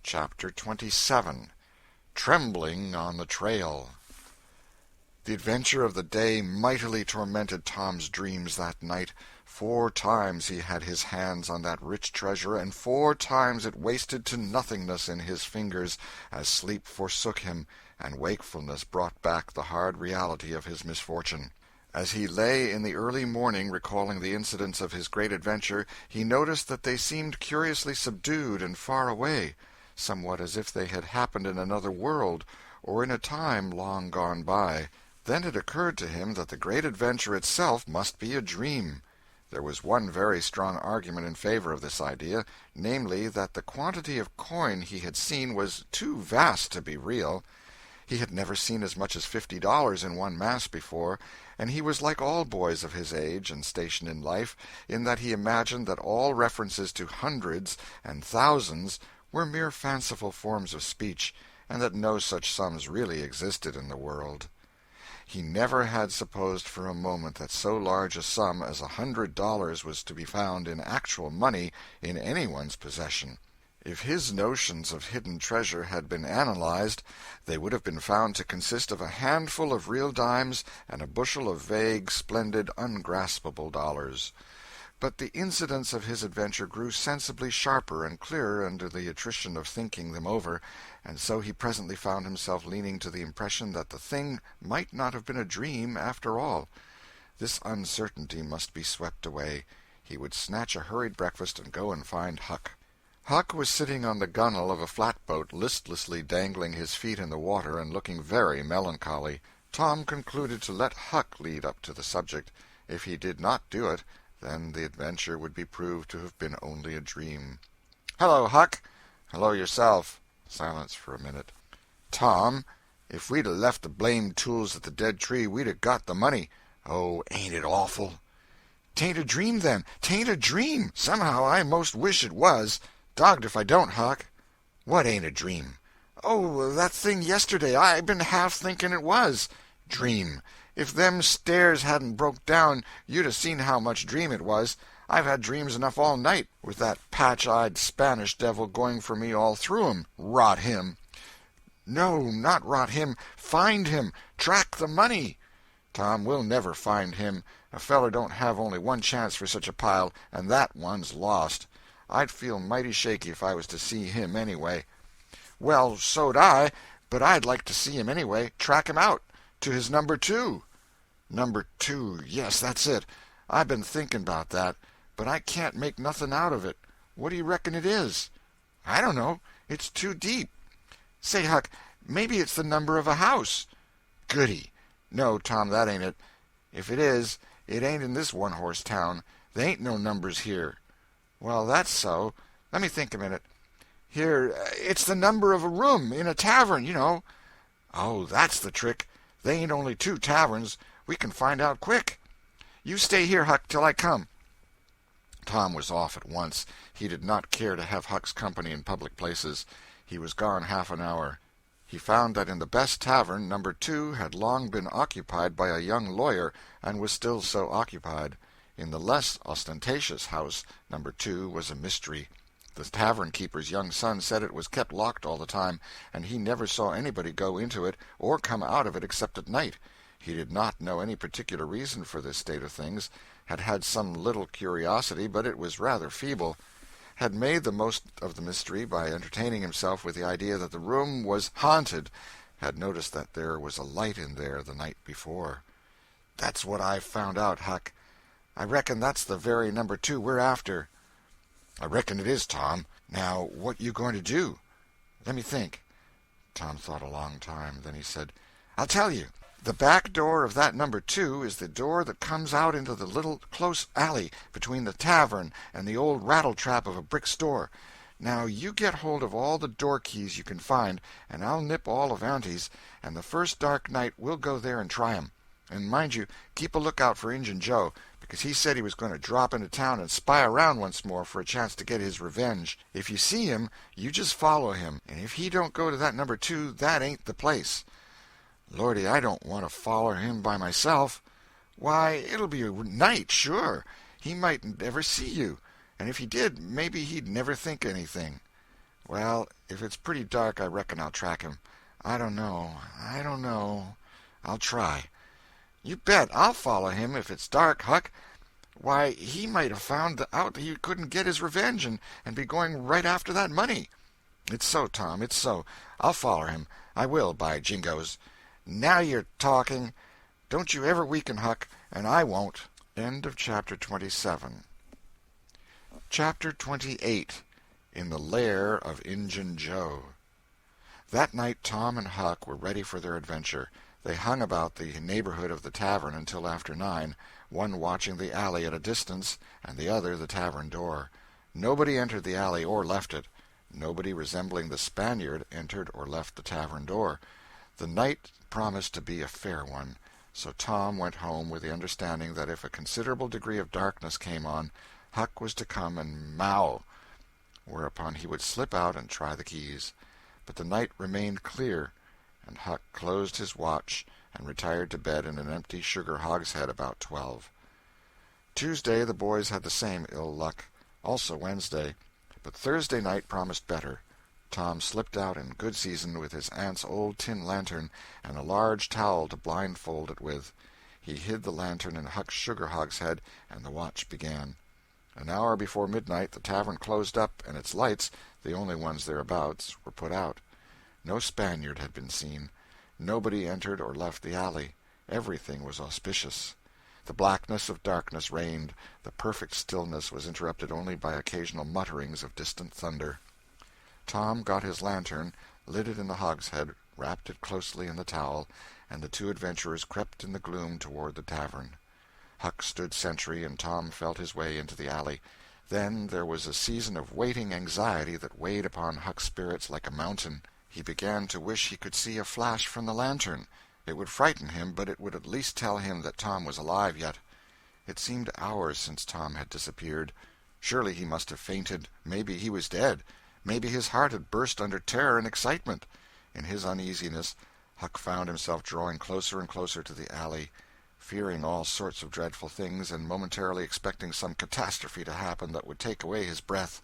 Chapter 27. Trembling on the Trail. The adventure of the day mightily tormented Tom's dreams that night. 4 times he had his hands on that rich treasure, and 4 times it wasted to nothingness in his fingers, as sleep forsook him, and wakefulness brought back the hard reality of his misfortune. As he lay in the early morning recalling the incidents of his great adventure, he noticed that they seemed curiously subdued and far away, somewhat as if they had happened in another world, or in a time long gone by. Then it occurred to him that the great adventure itself must be a dream. There was one very strong argument in favor of this idea, namely, that the quantity of coin he had seen was too vast to be real. He had never seen as much as $50 in one mass before, and he was like all boys of his age and station in life, in that he imagined that all references to hundreds and thousands were mere fanciful forms of speech, and that no such sums really existed in the world. He never had supposed for a moment that so large a sum as $100 was to be found in actual money in anyone's possession. If his notions of hidden treasure had been analyzed, they would have been found to consist of a handful of real dimes and a bushel of vague, splendid, ungraspable dollars. But the incidents of his adventure grew sensibly sharper and clearer under the attrition of thinking them over, and so he presently found himself leaning to the impression that the thing might not have been a dream after all. This uncertainty must be swept away. He would snatch a hurried breakfast and go and find Huck. Huck was sitting on the gunwale of a flatboat, listlessly dangling his feet in the water and looking very melancholy. Tom concluded to let Huck lead up to the subject. If he did not do it, then the adventure would be proved to have been only a dream. "Hello, Huck." "Hello yourself." Silence for a minute. "Tom, if we'd 'a' left the blamed tools at the dead tree, we'd 'a' got the money. Oh, ain't it awful?" "'Tain't a dream, then. 'Tain't a dream. Somehow I most wish it was. Dogged if I don't, Huck." "What ain't a dream?" "Oh, that thing yesterday. I been half thinking it was." "Dream! If them stairs hadn't broke down, you'd 'a' seen how much dream it was. I've had dreams enough all night, with that patch-eyed Spanish devil going for me all through 'em. Rot him!" "No, not rot him. Find him. Track the money." "Tom, we'll never find him. A feller don't have only one chance for such a pile, and that one's lost. I'd feel mighty shaky if I was to see him, anyway." "Well, so'd I, but I'd like to see him anyway. Track him out. To his number 2. "Number 2, yes, that's it. I been thinking about that, but I can't make nothing out of it. What do you reckon it is?" "I don't know. It's too deep. Say, Huck, maybe it's the number of a house." "Goody! No, Tom, that ain't it. If it is, it ain't in this one-horse town. They ain't no numbers here." "Well, that's so. Let me think a minute. Here, it's the number of a room in a tavern, you know." "Oh, that's the trick. They ain't only 2 taverns. We can find out quick. You stay here, Huck, till I come." Tom was off at once. He did not care to have Huck's company in public places. He was gone half an hour. He found that in the best tavern, number 2 had long been occupied by a young lawyer, and was still so occupied. In the less ostentatious house, number 2 was a mystery. The tavern-keeper's young son said it was kept locked all the time, and he never saw anybody go into it or come out of it except at night. He did not know any particular reason for this state of things, had had some little curiosity, but it was rather feeble, had made the most of the mystery by entertaining himself with the idea that the room was haunted, had noticed that there was a light in there the night before. "That's what I've found out, Huck. I reckon that's the very number 2 we're after." "I reckon it is, Tom. Now, what you going to do?" "Let me think." Tom thought a long time. Then he said, "I'll tell you. The back door of that number 2 is the door that comes out into the little close alley between the tavern and the old rattle-trap of a brick store. Now you get hold of all the door keys you can find, and I'll nip all of Auntie's, and the first dark night we'll go there and try 'em. And mind you, keep a lookout for Injun Joe, because he said he was going to drop into town and spy around once more for a chance to get his revenge. If you see him, you just follow him, and if he don't go to that number 2, that ain't the place." "Lordy, I don't want to follow him by myself." "Why, it'll be night, sure. He mightn't ever see you, and if he did, maybe he'd never think anything." Well, if it's pretty dark, I reckon I'll track him. I don't know. I'll try. You bet I'll follow him if it's dark, Huck. Why, he might have found out that he couldn't get his revenge and be going right after that money. It's so, Tom, it's so. I'll follow him. I will, by jingoes. Now you're talking. Don't you ever weaken, Huck, and I won't. End of Chapter 27. Chapter 28. In the Lair of Injun Joe. That night Tom and Huck were ready for their adventure. They hung about the neighborhood of the tavern until after 9, one watching the alley at a distance, and the other the tavern door. Nobody entered the alley or left it. Nobody resembling the Spaniard entered or left the tavern door. The night promised to be a fair one, so Tom went home with the understanding that if a considerable degree of darkness came on, Huck was to come and mow, whereupon he would slip out and try the keys. But the night remained clear, and Huck closed his watch and retired to bed in an empty sugar hogshead about 12. Tuesday the boys had the same ill luck, also Wednesday, but Thursday night promised better. Tom slipped out in good season with his aunt's old tin lantern and a large towel to blindfold it with. He hid the lantern in Huck's sugar hogshead, and the watch began. An hour before midnight the tavern closed up, and its lights, the only ones thereabouts, were put out. No Spaniard had been seen. Nobody entered or left the alley. Everything was auspicious. The blackness of darkness reigned. The perfect stillness was interrupted only by occasional mutterings of distant thunder. Tom got his lantern, lit it in the hogshead, wrapped it closely in the towel, and the two adventurers crept in the gloom toward the tavern. Huck stood sentry, and Tom felt his way into the alley. Then there was a season of waiting anxiety that weighed upon Huck's spirits like a mountain. He began to wish he could see a flash from the lantern. It would frighten him, but it would at least tell him that Tom was alive yet. It seemed hours since Tom had disappeared. Surely he must have fainted. Maybe he was dead. Maybe his heart had burst under terror and excitement. In his uneasiness, Huck found himself drawing closer and closer to the alley, fearing all sorts of dreadful things, and momentarily expecting some catastrophe to happen that would take away his breath.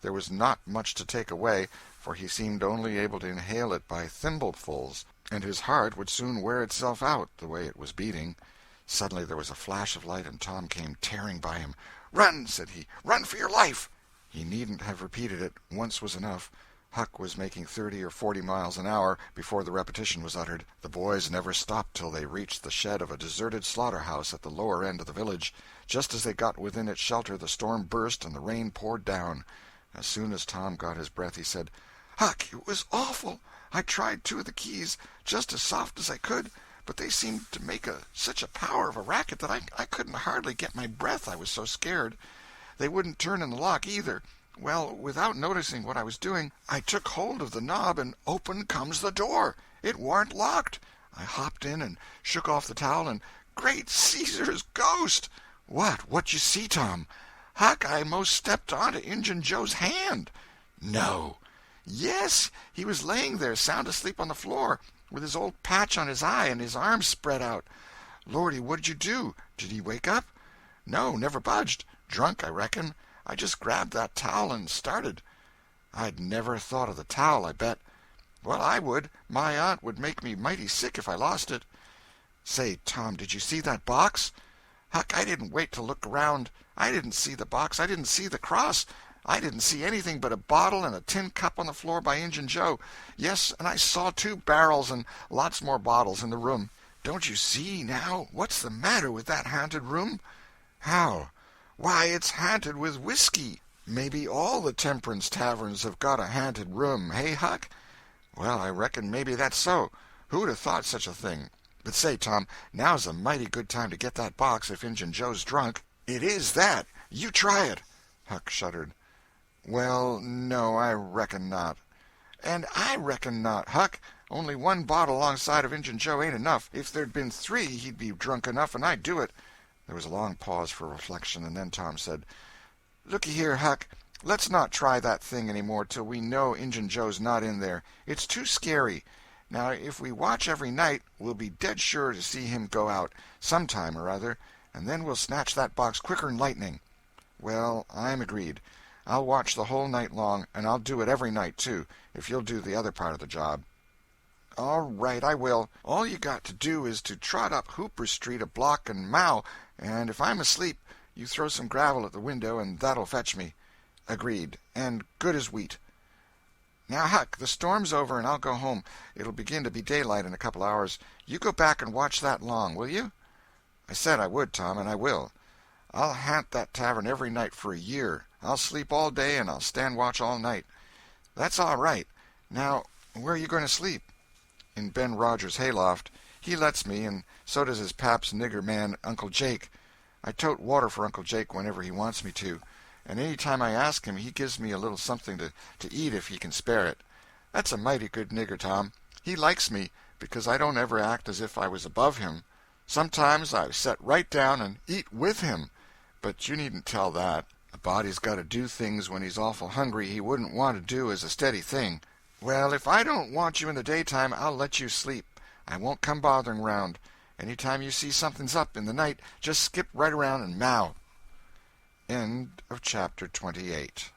There was not much to take away, for he seemed only able to inhale it by thimblefuls, and his heart would soon wear itself out, the way it was beating. Suddenly there was a flash of light, and Tom came tearing by him. "Run!" said he. "Run for your life!" He needn't have repeated it. Once was enough. Huck was making 30 or 40 miles an hour before the repetition was uttered. The boys never stopped till they reached the shed of a deserted slaughterhouse at the lower end of the village. Just as they got within its shelter, the storm burst and the rain poured down. As soon as Tom got his breath, he said, "Huck, it was awful. I tried 2 of the keys, just as soft as I could, but they seemed to make such a power of a racket that I couldn't hardly get my breath, I was so scared. They wouldn't turn in the lock, either. Well, without noticing what I was doing, I took hold of the knob, and open comes the door. It warn't locked. I hopped in and shook off the towel, and great Caesar's ghost!" What you see, Tom?" "Huck, I most stepped onto Injun Joe's hand." "No!" "Yes, he was laying there sound asleep on the floor, with his old patch on his eye and his arms spread out." "Lordy, what'd you do? Did he wake up?" "No, never budged. Drunk, I reckon. I just grabbed that towel and started." "I'd never thought of the towel, I bet." "Well, I would. My aunt would make me mighty sick if I lost it." "Say, Tom, did you see that box?" "Huck, I didn't wait to look around. I didn't see the box. I didn't see the cross. I didn't see anything but a bottle and a tin cup on the floor by Injun Joe. Yes, and I saw 2 barrels and lots more bottles in the room." "Don't you see, now? What's the matter with that haunted room?" "How?" "Why, it's haunted with whiskey. Maybe all the temperance taverns have got a haunted room, hey, Huck?" "Well, I reckon maybe that's so. Who'd have thought such a thing? But say, Tom, now's a mighty good time to get that box if Injun Joe's drunk." "It is that. You try it." Huck shuddered. "Well, no, I reckon not." "And I reckon not, Huck. Only 1 bottle alongside of Injun Joe ain't enough. If there'd been 3, he'd be drunk enough, and I'd do it." There was a long pause for reflection, and then Tom said, "Looky here, Huck, let's not try that thing any more till we know Injun Joe's not in there. It's too scary. Now, if we watch every night, we'll be dead sure to see him go out, sometime or other, and then we'll snatch that box quicker'n lightning." "Well, I'm agreed. I'll watch the whole night long, and I'll do it every night, too, if you'll do the other part of the job." "All right, I will. All you got to do is to trot up Hooper Street a block and mow, and if I'm asleep, you throw some gravel at the window, and that'll fetch me." "Agreed, and good as wheat." "Now, Huck, the storm's over, and I'll go home. It'll begin to be daylight in a couple hours. You go back and watch that long, will you?" "I said I would, Tom, and I will. I'll haunt that tavern every night for a year. I'll sleep all day, and I'll stand watch all night." "That's all right. Now, where are you going to sleep?" "In Ben Rogers' hayloft. He lets me, and so does his pap's nigger man, Uncle Jake. I tote water for Uncle Jake whenever he wants me to, and any time I ask him he gives me a little something to eat if he can spare it. That's a mighty good nigger, Tom. He likes me, because I don't ever act as if I was above him. Sometimes I set right down and eat with him, but you needn't tell that. A body's got to do things when he's awful hungry he wouldn't want to do as a steady thing. Well, if I don't want you in the daytime, I'll let you sleep. I won't come bothering round. Any time you see something's up in the night, just skip right around and mow." End of chapter 28.